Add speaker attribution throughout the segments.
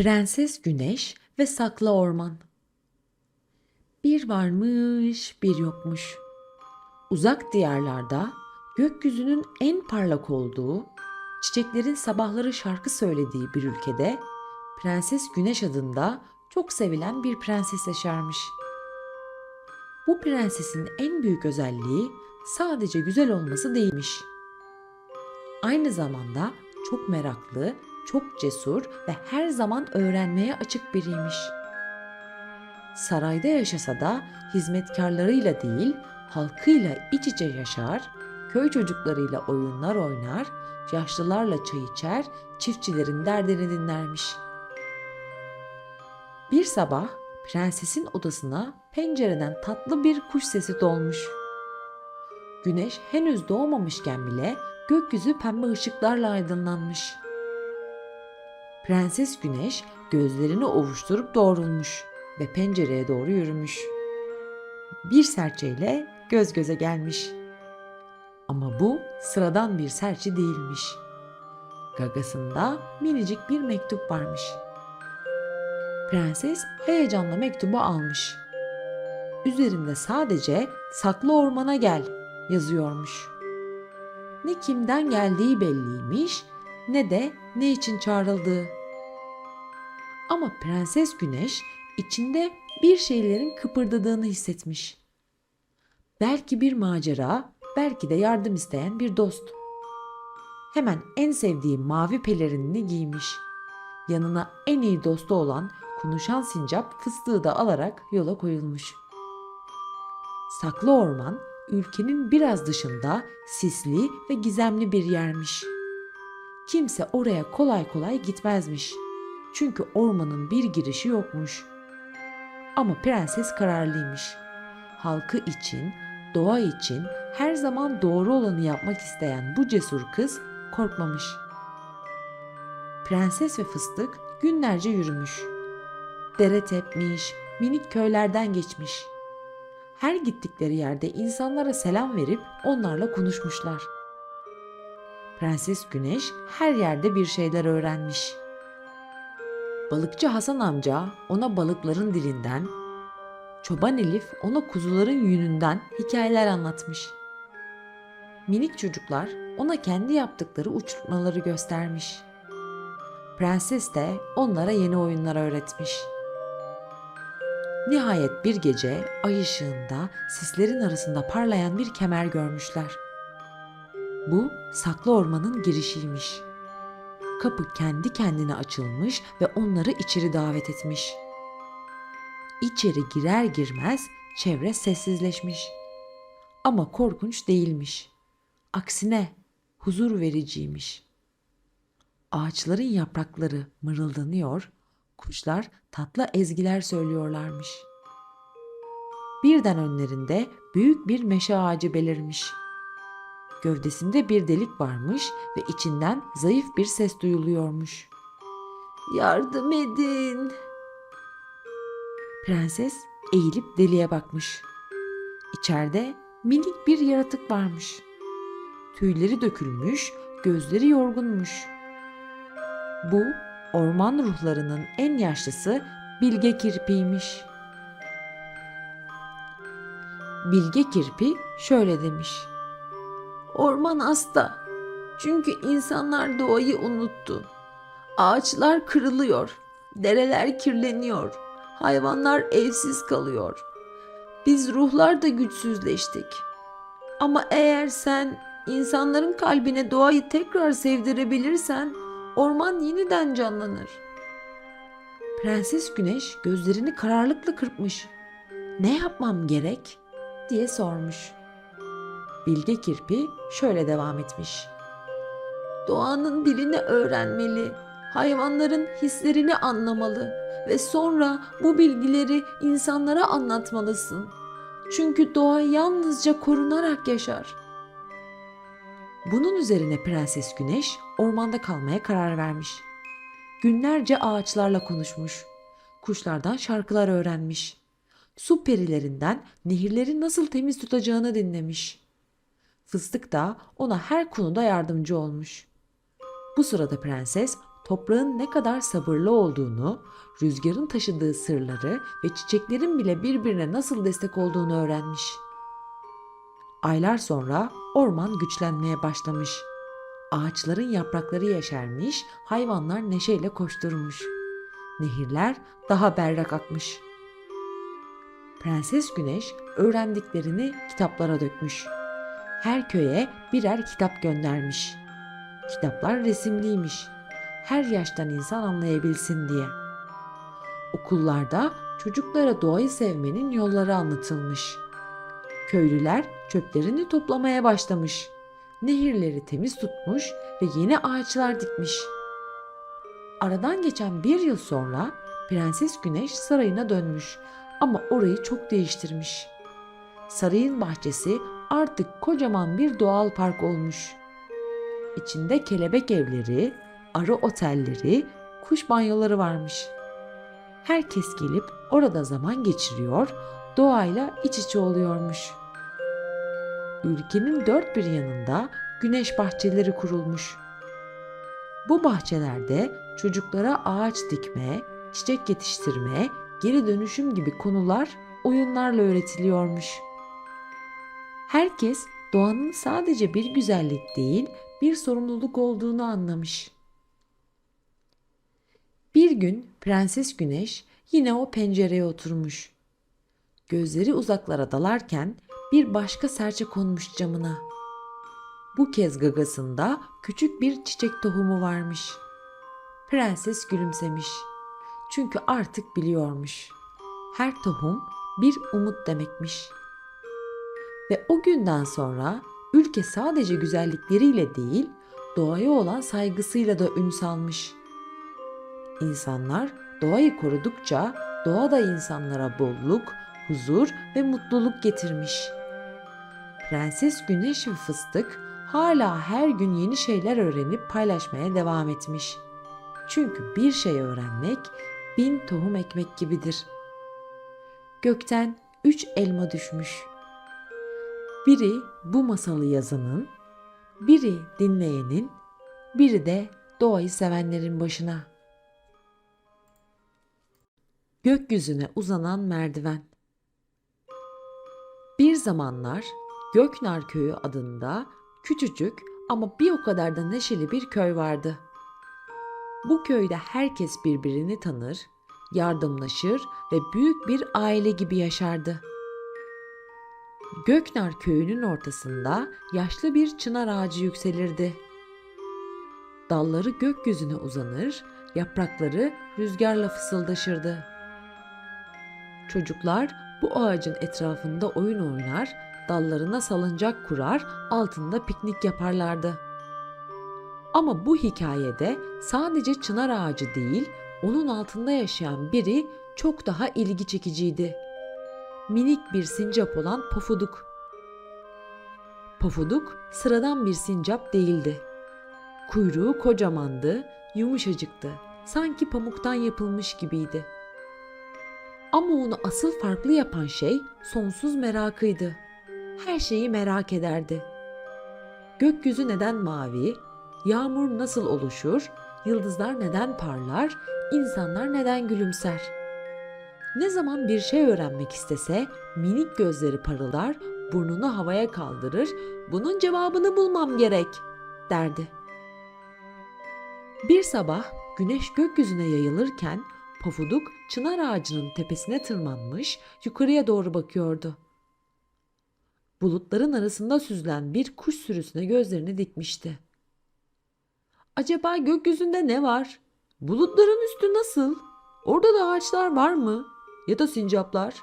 Speaker 1: Prenses Güneş ve Saklı Orman. Bir varmış, bir yokmuş. Uzak diyarlarda gökyüzünün en parlak olduğu, çiçeklerin sabahları şarkı söylediği bir ülkede Prenses Güneş adında çok sevilen bir prenses yaşarmış. Bu prensesin en büyük özelliği sadece güzel olması değilmiş. Aynı zamanda çok meraklı, çok cesur ve her zaman öğrenmeye açık biriymiş. Sarayda yaşasa da hizmetkarlarıyla değil, halkıyla iç içe yaşar, köy çocuklarıyla oyunlar oynar, yaşlılarla çay içer, çiftçilerin derdini dinlermiş. Bir sabah prensesin odasına pencereden tatlı bir kuş sesi dolmuş. Güneş henüz doğmamışken bile gökyüzü pembe ışıklarla aydınlanmış. Prenses Güneş gözlerini ovuşturup doğrulmuş ve pencereye doğru yürümüş. Bir serçeyle göz göze gelmiş. Ama bu sıradan bir serçe değilmiş. Gagasında minicik bir mektup varmış. Prenses heyecanla mektubu almış. Üzerinde sadece "Saklı ormana gel" yazıyormuş. Ne kimden geldiği belliymiş, ne de ne için çağrıldığı. Ama Prenses Güneş içinde bir şeylerin kıpırdadığını hissetmiş. Belki bir macera, belki de yardım isteyen bir dost. Hemen en sevdiği mavi pelerinini giymiş. Yanına en iyi dostu olan konuşan sincap fıstığı da alarak yola koyulmuş. Saklı orman, ülkenin biraz dışında sisli ve gizemli bir yermiş. Kimse oraya kolay kolay gitmezmiş. Çünkü ormanın bir girişi yokmuş. Ama prenses kararlıymış. Halkı için, doğa için her zaman doğru olanı yapmak isteyen bu cesur kız korkmamış. Prenses ve fıstık günlerce yürümüş. Dere tepmiş, minik köylerden geçmiş. Her gittikleri yerde insanlara selam verip onlarla konuşmuşlar. Prenses Güneş her yerde bir şeyler öğrenmiş. Balıkçı Hasan amca ona balıkların dilinden, Çoban Elif ona kuzuların yününden hikayeler anlatmış. Minik çocuklar ona kendi yaptıkları uçurtmaları göstermiş. Prenses de onlara yeni oyunlar öğretmiş. Nihayet bir gece ay ışığında sislerin arasında parlayan bir kemer görmüşler. Bu saklı ormanın girişiymiş. Kapı kendi kendine açılmış ve onları içeri davet etmiş. İçeri girer girmez çevre sessizleşmiş. Ama korkunç değilmiş. Aksine huzur vericiymiş. Ağaçların yaprakları mırıldanıyor, kuşlar tatlı ezgiler söylüyorlarmış. Birden önlerinde büyük bir meşe ağacı belirmiş. Gövdesinde bir delik varmış ve içinden zayıf bir ses duyuluyormuş. "Yardım edin!" Prenses eğilip deliğe bakmış. İçeride minik bir yaratık varmış. Tüyleri dökülmüş, gözleri yorgunmuş. Bu orman ruhlarının en yaşlısı Bilge Kirpi'ymiş. Bilge Kirpi şöyle demiş: "Orman hasta. Çünkü insanlar doğayı unuttu. Ağaçlar kırılıyor, dereler kirleniyor, hayvanlar evsiz kalıyor. Biz ruhlar da güçsüzleştik. Ama eğer sen insanların kalbine doğayı tekrar sevdirebilirsen orman yeniden canlanır." Prenses Güneş gözlerini kararlılıkla kırpmış. "Ne yapmam gerek?" diye sormuş. Bilge Kirpi şöyle devam etmiş: "Doğanın dilini öğrenmeli, hayvanların hislerini anlamalı ve sonra bu bilgileri insanlara anlatmalısın. Çünkü doğa yalnızca korunarak yaşar." Bunun üzerine Prenses Güneş ormanda kalmaya karar vermiş. Günlerce ağaçlarla konuşmuş. Kuşlardan şarkılar öğrenmiş. Su perilerinden nehirleri nasıl temiz tutacağını dinlemiş. Fıstık da ona her konuda yardımcı olmuş. Bu sırada prenses toprağın ne kadar sabırlı olduğunu, rüzgarın taşıdığı sırları ve çiçeklerin bile birbirine nasıl destek olduğunu öğrenmiş. Aylar sonra orman güçlenmeye başlamış. Ağaçların yaprakları yeşermiş, hayvanlar neşeyle koşturmuş. Nehirler daha berrak akmış. Prenses Güneş öğrendiklerini kitaplara dökmüş. Her köye birer kitap göndermiş. Kitaplar resimliymiş. Her yaştan insan anlayabilsin diye. Okullarda çocuklara doğayı sevmenin yolları anlatılmış. Köylüler çöplerini toplamaya başlamış. Nehirleri temiz tutmuş ve yeni ağaçlar dikmiş. Aradan geçen bir yıl sonra Prenses Güneş sarayına dönmüş ama orayı çok değiştirmiş. Sarayın bahçesi artık kocaman bir doğal park olmuş. İçinde kelebek evleri, arı otelleri, kuş banyoları varmış. Herkes gelip orada zaman geçiriyor, doğayla iç içe oluyormuş. Ülkenin dört bir yanında güneş bahçeleri kurulmuş. Bu bahçelerde çocuklara ağaç dikme, çiçek yetiştirme, geri dönüşüm gibi konular oyunlarla öğretiliyormuş. Herkes doğanın sadece bir güzellik değil, bir sorumluluk olduğunu anlamış. Bir gün Prenses Güneş yine o pencereye oturmuş. Gözleri uzaklara dalarken bir başka serçe konmuş camına. Bu kez gagasında küçük bir çiçek tohumu varmış. Prenses gülümsemiş. Çünkü artık biliyormuş. Her tohum bir umut demekmiş. Ve o günden sonra ülke sadece güzellikleriyle değil, doğaya olan saygısıyla da ün salmış. İnsanlar doğayı korudukça doğa da insanlara bolluk, huzur ve mutluluk getirmiş. Prenses Güneş ve Fıstık hala her gün yeni şeyler öğrenip paylaşmaya devam etmiş. Çünkü bir şey öğrenmek 1000 tohum ekmek gibidir. Gökten 3 elma düşmüş. Biri bu masalı yazanın, biri dinleyenin, biri de doğayı sevenlerin başına. Gökyüzüne uzanan merdiven. Bir zamanlar Göknar Köyü adında küçücük ama bir o kadar da neşeli bir köy vardı. Bu köyde herkes birbirini tanır, yardımlaşır ve büyük bir aile gibi yaşardı. Göknar Köyü'nün ortasında yaşlı bir çınar ağacı yükselirdi. Dalları gökyüzüne uzanır, yaprakları rüzgarla fısıldaşırdı. Çocuklar bu ağacın etrafında oyun oynar, dallarına salıncak kurar, altında piknik yaparlardı. Ama bu hikayede sadece çınar ağacı değil, onun altında yaşayan biri çok daha ilgi çekiciydi. Minik bir sincap olan Pofuduk. Pofuduk sıradan bir sincap değildi. Kuyruğu kocamandı, yumuşacıktı. Sanki pamuktan yapılmış gibiydi. Ama onu asıl farklı yapan şey sonsuz merakıydı. Her şeyi merak ederdi. Gökyüzü neden mavi? Yağmur nasıl oluşur? Yıldızlar neden parlar? İnsanlar neden gülümser? Ne zaman bir şey öğrenmek istese minik gözleri parıldar, burnunu havaya kaldırır, "Bunun cevabını bulmam gerek," derdi. Bir sabah güneş gökyüzüne yayılırken Pofuduk çınar ağacının tepesine tırmanmış, yukarıya doğru bakıyordu. Bulutların arasında süzülen bir kuş sürüsüne gözlerini dikmişti. Acaba gökyüzünde ne var? Bulutların üstü nasıl? Orada da ağaçlar var mı? Ya da sincaplar?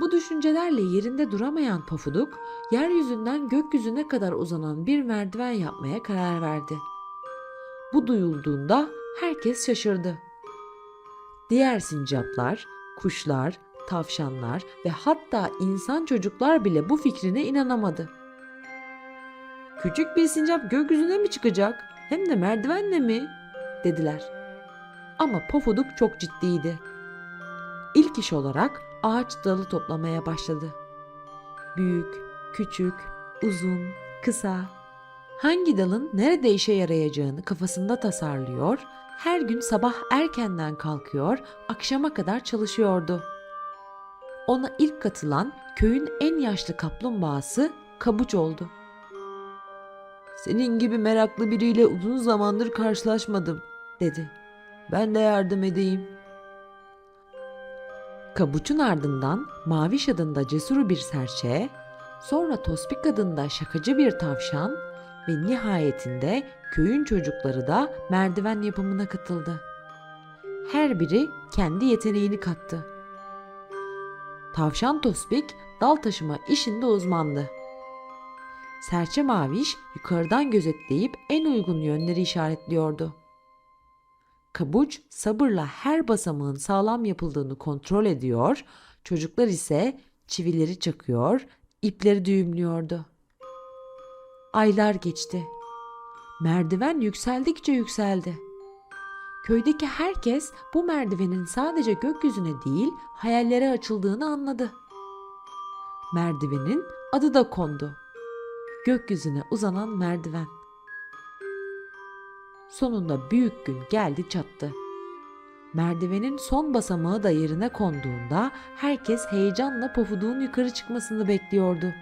Speaker 1: Bu düşüncelerle yerinde duramayan Pofuduk, yeryüzünden gökyüzüne kadar uzanan bir merdiven yapmaya karar verdi. Bu duyulduğunda herkes şaşırdı. Diğer sincaplar, kuşlar, tavşanlar ve hatta insan çocuklar bile bu fikrine inanamadı. "Küçük bir sincap gökyüzüne mi çıkacak? Hem de merdivenle mi?" dediler. Ama Pofuduk çok ciddiydi. İlk iş olarak ağaç dalı toplamaya başladı. Büyük, küçük, uzun, kısa. Hangi dalın nerede işe yarayacağını kafasında tasarlıyor, her gün sabah erkenden kalkıyor, akşama kadar çalışıyordu. Ona ilk katılan köyün en yaşlı kaplumbağası Kabuç oldu. "Senin gibi meraklı biriyle uzun zamandır karşılaşmadım," dedi. "Ben de yardım edeyim." Kabuç'un ardından Maviş adında cesur bir serçe, sonra Tospik adında şakacı bir tavşan ve nihayetinde köyün çocukları da merdiven yapımına katıldı. Her biri kendi yeteneğini kattı. Tavşan Tospik dal taşıma işinde uzmandı. Serçe Maviş yukarıdan gözetleyip en uygun yönleri işaretliyordu. Kabuç sabırla her basamağın sağlam yapıldığını kontrol ediyor, çocuklar ise çivileri çakıyor, ipleri düğümlüyordu. Aylar geçti. Merdiven yükseldikçe yükseldi. Köydeki herkes bu merdivenin sadece gökyüzüne değil, hayallere açıldığını anladı. Merdivenin adı da kondu. Gökyüzüne uzanan merdiven. Sonunda büyük gün geldi çattı. Merdivenin son basamağı da yerine konduğunda herkes heyecanla Pofuduk'un yukarı çıkmasını bekliyordu.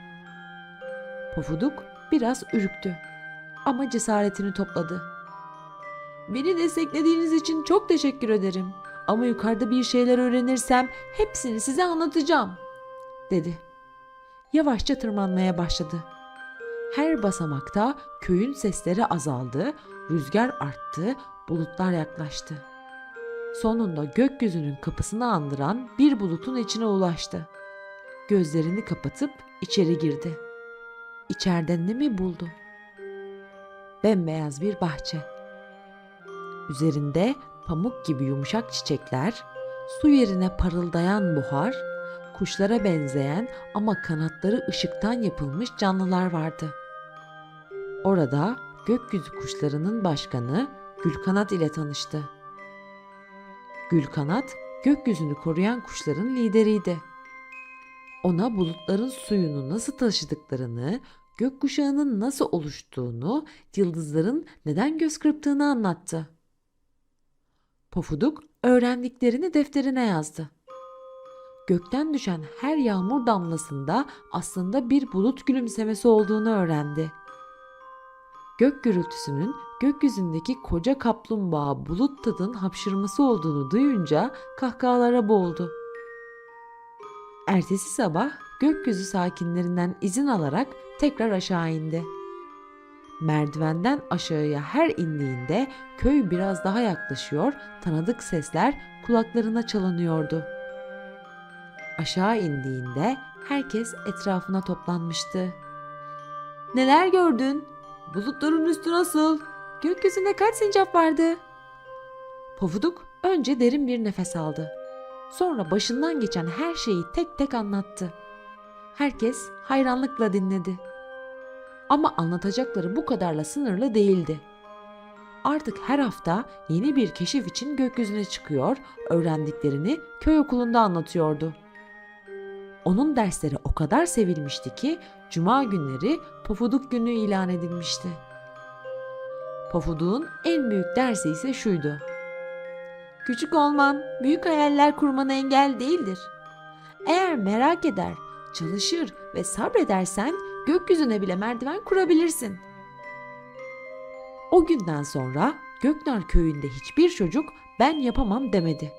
Speaker 1: Pofuduk biraz ürktü ama cesaretini topladı. "Beni desteklediğiniz için çok teşekkür ederim. Ama yukarıda bir şeyler öğrenirsem hepsini size anlatacağım," dedi. Yavaşça tırmanmaya başladı. Her basamakta köyün sesleri azaldı, rüzgar arttı, bulutlar yaklaştı. Sonunda gökyüzünün kapısını andıran bir bulutun içine ulaştı. Gözlerini kapatıp içeri girdi. İçeride ne mi buldu? Bembeyaz bir bahçe. Üzerinde pamuk gibi yumuşak çiçekler, su yerine parıldayan buhar, kuşlara benzeyen ama kanatları ışıktan yapılmış canlılar vardı. Orada gökyüzü kuşlarının başkanı Gülkanat ile tanıştı. Gülkanat, gökyüzünü koruyan kuşların lideriydi. Ona bulutların suyunu nasıl taşıdıklarını, gökkuşağının nasıl oluştuğunu, yıldızların neden göz kırptığını anlattı. Pofuduk öğrendiklerini defterine yazdı. Gökten düşen her yağmur damlasında aslında bir bulut gülümsemesi olduğunu öğrendi. Gök gürültüsünün gökyüzündeki koca kaplumbağa bulut tadın hapşırması olduğunu duyunca kahkahalara boğuldu. Ertesi sabah gökyüzü sakinlerinden izin alarak tekrar aşağı indi. Merdivenden aşağıya her indiğinde köy biraz daha yaklaşıyor, tanıdık sesler kulaklarına çalınıyordu. Aşağı indiğinde herkes etrafına toplanmıştı. "Neler gördün? Bulutların üstü nasıl? Gökyüzünde kaç sincap vardı?" Pofuduk önce derin bir nefes aldı. Sonra başından geçen her şeyi tek tek anlattı. Herkes hayranlıkla dinledi. Ama anlatacakları bu kadarla sınırlı değildi. Artık her hafta yeni bir keşif için gökyüzüne çıkıyor, öğrendiklerini köy okulunda anlatıyordu. Onun dersleri o kadar sevilmişti ki cuma günleri Pofuduk günü ilan edilmişti. Pofuduk'un en büyük dersi ise şuydu: "Küçük olman büyük hayaller kurmana engel değildir. Eğer merak eder, çalışır ve sabredersen gökyüzüne bile merdiven kurabilirsin." O günden sonra Göknar köyünde hiçbir çocuk "ben yapamam" demedi.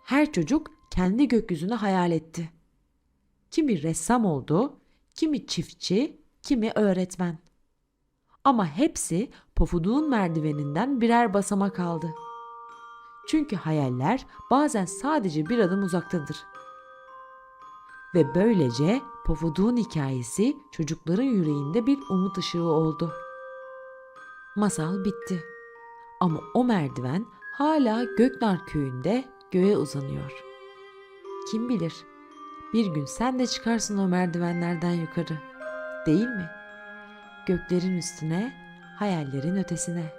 Speaker 1: Her çocuk kendi gökyüzünü hayal etti. Kimi ressam oldu, kimi çiftçi, kimi öğretmen. Ama hepsi Pofuduk'un merdiveninden birer basamak aldı. Çünkü hayaller bazen sadece bir adım uzaktadır. Ve böylece Pofuduk'un hikayesi çocukların yüreğinde bir umut ışığı oldu. Masal bitti. Ama o merdiven hala Göknar köyünde göğe uzanıyor. Kim bilir, bir gün sen de çıkarsın o merdivenlerden yukarı, değil mi? Göklerin üstüne, hayallerin ötesine.